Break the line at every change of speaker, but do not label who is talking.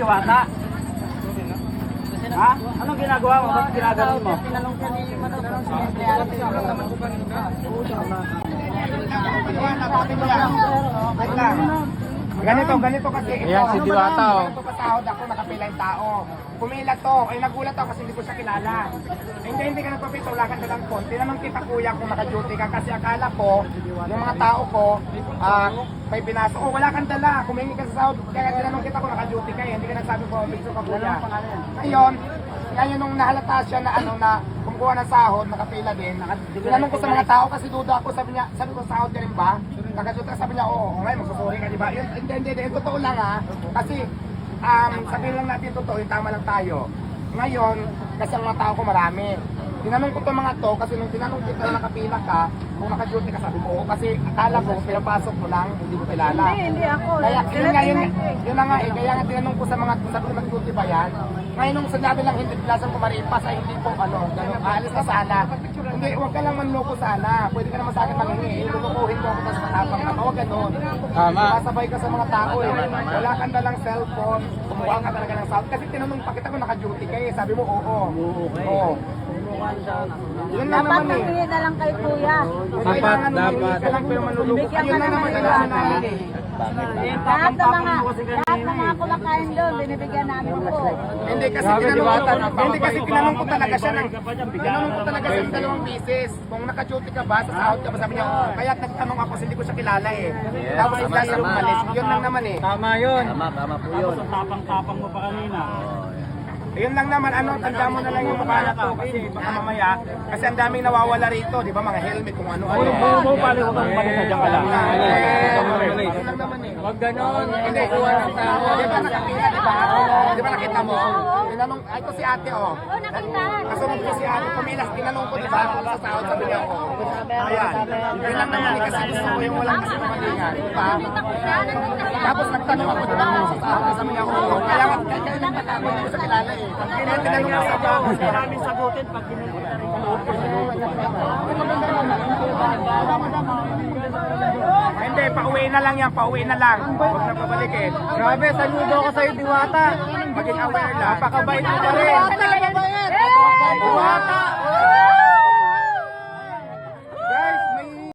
Diwata? Ha? Anong ginagawa mo? Ba't ginagawa mo?
Tinanong ka ni Manok.
Ganito kasi ito.
Ayan, si Diwata, oh.
Ganito pasahod ako, nakapila yung tao. Pumila to, ay nagulat ako kasi hindi ko siya kilala. Hindi ka nagpapito, wala ka dalang phone. Tinanong kita kuya kung naka-duty ka kasi akala ko, yung mga tao ko, may pinasok. Oh, wala kang dala, kumingi ka sa sahod. Kaya tinanong kita kung naka-duty ka, hindi ka nagsabi ko, picture ka kuya. Ngayon nung nahalata siya na na kumukuha ng sahod, nakapila din. Tinanong ko sa mga tao kasi duda ako, sabi ko sahod ka rin ba? Naka-duty ka, sabi niya, oo, ngayon magsusuri ka, di ba? Hindi, totoo lang kasi sabihin lang natin totoo, yung tama lang tayo. Ngayon, kasi ang mga tao ko marami. Tinanong ko itong mga to, kasi nung tinanong kita na nakapila ka, kung naka-duty ka, sabi ko, oo, kasi akala ko, pinapasok ko lang, hindi ko kilala.
Hindi ako.
Kaya, yun na nga kaya nga tinanong ko sa mga, sabi ko, nag-duty ba yan? Ngayon nung sinabi lang, hindi pilasan ko maripas, ay hindi po, ganun, aalis ka sana. Hindi, huwag ka lang manloko sana. Pwede ka naman sa akin mangingi. Ilulukuhin mo ako, tapos matapang ka. Huwag ganun.
Tama.
Masabay ka sa mga tao eh. Wala kang dalang cellphone, kumuha ka talaga ng sound. Kasi tinanong pa kita kung naka-duty ka eh. Sabi mo, oo. Oo. Yun lang
Dapat
naman eh.
nangyay na lang kay Kuya.
Dapat.
Ka lang pero manluloko. Yun lang naman kailangan namin eh.
Lahat ng mga kumakain doon, binibigyan namin po.
Hindi kasi tinanong ko talaga siya ng dalawang beses. Kung naka-duty ka ba, sa sahod ka ba, sabi niya, kaya nagtanong ako kasi hindi ko siya kilala eh. Tapos bigla siya umalis. Yun lang naman eh.
Tama yun.
Tama po yun.
Tapang-tapang mo pa kanina.
Yun lang naman, tanda mo na lang yung mukha na to kasi baka mamaya, kasi ang daming nawawala rito, di ba, mga helmet kung ano-ano.
Pali ko kang magsasadya ka lang.
Yun lang naman eh.
Huwag ganon.
Hindi, di ba nakakita, di ba? Di ba nakita mo? Tinanong, ay ito si ate oh.
Oo, nakita.
Kasunod ko si ate, pumilas, tinanong ko, di ba? Kung sa sahod, sabi niya ako. Ayan. Yun lang naman eh, kasi gusto ko yung walang kasi mamalingan. Di ba? Tapos nagtanong ako, di ba? Kung sa sahod, sabi niya ako. Kaya nagtatako, hindi ko sa kilala eh. Kaya tinanong ko sa sahod.
Hindi namin sagutin pag kinilitan rin.
Hindi, pauwi na lang yan, pauwi na lang. Huwag na pabalik eh.
Grabe, saludo ko sa'yo, Diwata.
Maging aware lang.
Napakabait mo pa rin.
Diwata!